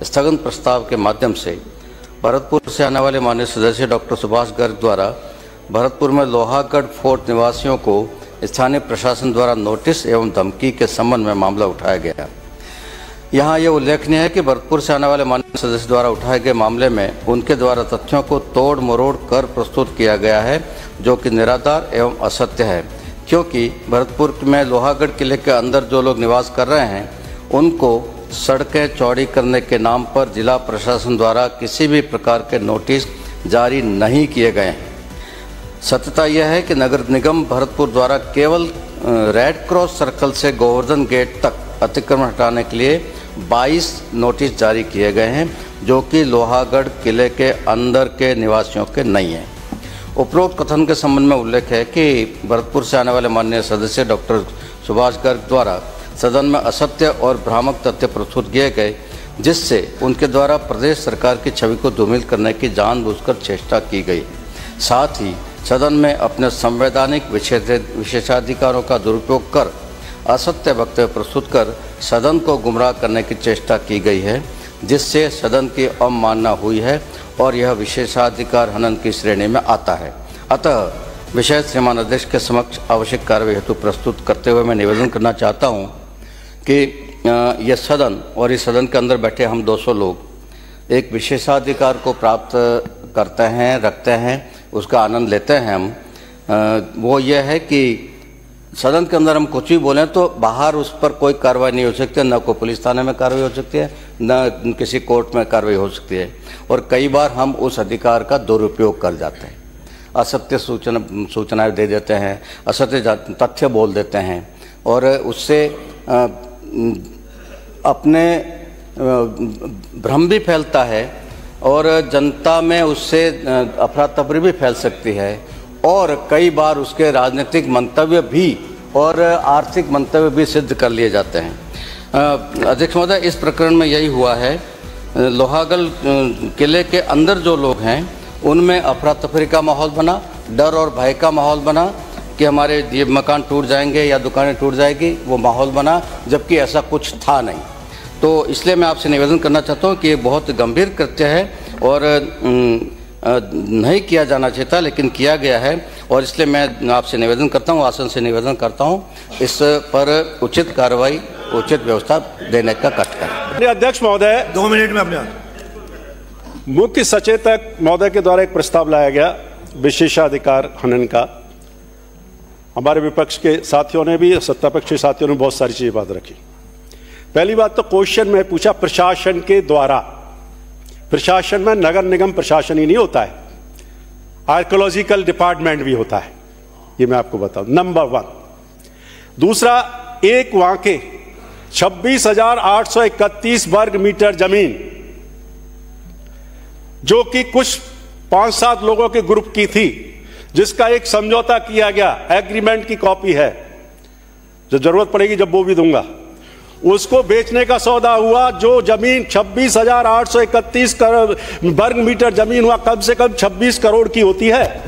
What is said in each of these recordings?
स्थगन प्रस्ताव के माध्यम से भरतपुर से आने वाले माननीय सदस्य डॉक्टर सुभाष गर्ग द्वारा भरतपुर में लोहागढ़ फोर्ट निवासियों को स्थानीय प्रशासन द्वारा नोटिस एवं धमकी के संबंध में मामला उठाया गया। यहाँ यह उल्लेखनीय है कि भरतपुर से आने वाले माननीय सदस्य द्वारा उठाए गए मामले में उनके द्वारा तथ्यों को तोड़ मरोड़ कर प्रस्तुत किया गया है, जो कि निराधार एवं असत्य है, क्योंकि भरतपुर में लोहागढ़ किले के अंदर जो लोग निवास कर रहे हैं उनको सड़कें चौड़ी करने के नाम पर जिला प्रशासन द्वारा किसी भी प्रकार के नोटिस जारी नहीं किए गए हैं। सत्यता यह है कि नगर निगम भरतपुर द्वारा केवल रेड क्रॉस सर्कल से गोवर्धन गेट तक अतिक्रमण हटाने के लिए 22 नोटिस जारी किए गए हैं, जो कि लोहागढ़ किले के अंदर के निवासियों के नहीं हैं। उपरोक्त कथन के संबंध में उल्लेख है कि भरतपुर से आने वाले माननीय सदस्य डॉक्टर सुभाष गर्ग द्वारा सदन में असत्य और भ्रामक तथ्य प्रस्तुत किए गए, जिससे उनके द्वारा प्रदेश सरकार की छवि को धूमिल करने की जानबूझकर चेष्टा की गई। साथ ही सदन में अपने संवैधानिक विशेषाधिकारों का दुरुपयोग कर असत्य वक्तव्य प्रस्तुत कर सदन को गुमराह करने की चेष्टा की गई है, जिससे सदन की अवमानना हुई है और यह विशेषाधिकार हनन की श्रेणी में आता है। अतः विषय श्रीमान अध्यक्ष के समक्ष आवश्यक कार्रवाई हेतु प्रस्तुत करते हुए मैं निवेदन करना चाहता हूँ कि यह सदन और इस सदन के अंदर बैठे हम 200 लोग एक विशेषाधिकार को प्राप्त करते हैं, रखते हैं, उसका आनंद लेते हैं हम। वो ये है कि सदन के अंदर हम कुछ भी बोलें तो बाहर उस पर कोई कार्रवाई नहीं हो सकती है, न कोई पुलिस थाने में कार्रवाई हो सकती है, न किसी कोर्ट में कार्रवाई हो सकती है। और कई बार हम उस अधिकार का दुरुपयोग कर जाते हैं, असत्य सूचनाएं दे देते हैं, असत्य तथ्य बोल देते हैं और उससे अपने भ्रम भी फैलता है और जनता में उससे अफरा तफरी भी फैल सकती है और कई बार उसके राजनीतिक मंतव्य भी और आर्थिक मंतव्य भी सिद्ध कर लिए जाते हैं। अध्यक्ष महोदय, इस प्रकरण में यही हुआ है। लोहागढ़ किले के अंदर जो लोग हैं उनमें अफरा तफरी का माहौल बना, डर और भय का माहौल बना कि हमारे ये मकान टूट जाएंगे या दुकानें टूट जाएगी, वो माहौल बना, जबकि ऐसा कुछ था नहीं। तो इसलिए मैं आपसे निवेदन करना चाहता हूँ कि ये बहुत गंभीर कृत्य है और नहीं किया जाना चाहिए था, लेकिन किया गया है और इसलिए मैं आपसे निवेदन करता हूँ, आसन से निवेदन करता हूँ, इस पर उचित कार्रवाई, उचित व्यवस्था देने का कष्ट करें। अध्यक्ष महोदय, 2 मिनट में अपने मुख्य सचेतक महोदय के द्वारा एक प्रस्ताव लाया गया विशेषाधिकार हनन का। हमारे विपक्ष के साथियों ने भी, सत्ता पक्ष के साथियों ने बहुत सारी चीजें बात रखी। पहली बात तो क्वेश्चन में पूछा प्रशासन के द्वारा। प्रशासन में नगर निगम प्रशासन ही नहीं होता है, आर्कियोलॉजिकल डिपार्टमेंट भी होता है, ये मैं आपको बताऊं, नंबर 1। दूसरा, एक वहां के 26,831 वर्ग मीटर जमीन जो कि कुछ 5-7 लोगों के ग्रुप की थी, जिसका एक समझौता किया गया, एग्रीमेंट की कॉपी है, जो जरूरत पड़ेगी जब वो भी दूंगा, उसको बेचने का सौदा हुआ। जो जमीन 26,831 वर्ग मीटर जमीन हुआ, कम से कम 26 करोड़ की होती है,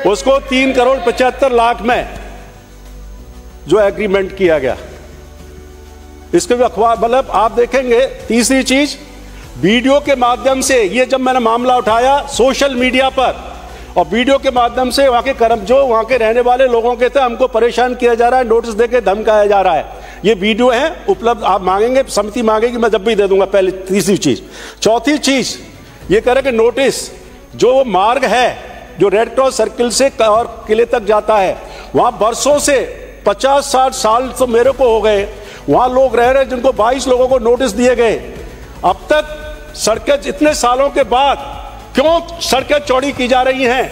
उसको 3 करोड़ 75 लाख में जो एग्रीमेंट किया गया, इसके भी अखबार, मतलब आप देखेंगे। तीसरी चीज, वीडियो के माध्यम से, ये जब मैंने मामला उठाया सोशल मीडिया पर और वीडियो के माध्यम से वहां के जो वहां के रहने वाले लोगों के थे, हमको परेशान किया जा रहा है, नोटिस देके धमकाया जा रहा है, ये वीडियो है उपलब्ध। आप मांगेंगे, समिति मांगेगी, मैं जब भी दे दूंगा। पहले तीसरी चीज। चौथी चीज ये कह रहे कि नोटिस, जो मार्ग है जो रेड क्रॉस सर्किल से और किले तक जाता है, वहां बरसों से 50-60 साल तो मेरे को हो गए, वहां लोग रह रहे, जिनको 22 लोगों को नोटिस दिए गए। अब तक सड़कें इतने सालों के बाद क्यों सड़कें चौड़ी की जा रही हैं?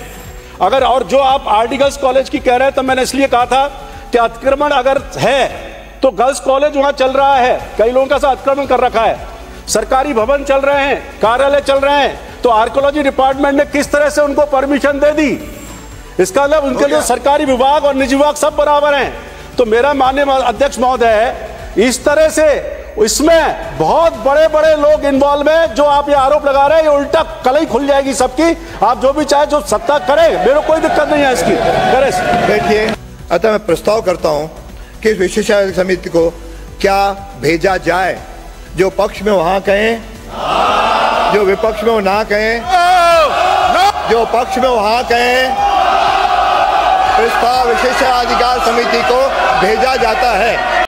अगर, और जो आप आरडी गर्ल्स कॉलेज की कह रहे हैं, तो मैंने इसलिए कहा था कि अतिक्रमण अगर है तो गर्ल्स कॉलेज वहां चल रहा है, कई लोगों का अतिक्रमण कर रखा है, सरकारी भवन चल रहे हैं, कार्यालय चल रहे हैं, तो आर्कियोलॉजी डिपार्टमेंट ने किस तरह से उनको परमिशन दे दी? इसका मतलब उनके लिए सरकारी विभाग और निजी विभाग सब बराबर हैं। तो मेरा माननीय अध्यक्ष महोदय, इस तरह से इसमें बहुत बड़े बड़े लोग इन्वॉल्व हैं। जो आप ये आरोप लगा रहे हैं, ये उल्टा कलई खुल जाएगी सबकी। आप जो भी चाहे, जो सत्ता करे, मेरे कोई दिक्कत नहीं है इसकी, करे। बैठिए। अतः मैं प्रस्ताव करता हूं कि विशेषज्ञ समिति को क्या भेजा जाए, जो पक्ष में वहां कहें जो विपक्ष में वो ना कहें, जो पक्ष में वो हाँ कहें। प्रस्ताव विशेषाधिकार समिति को भेजा जाता है।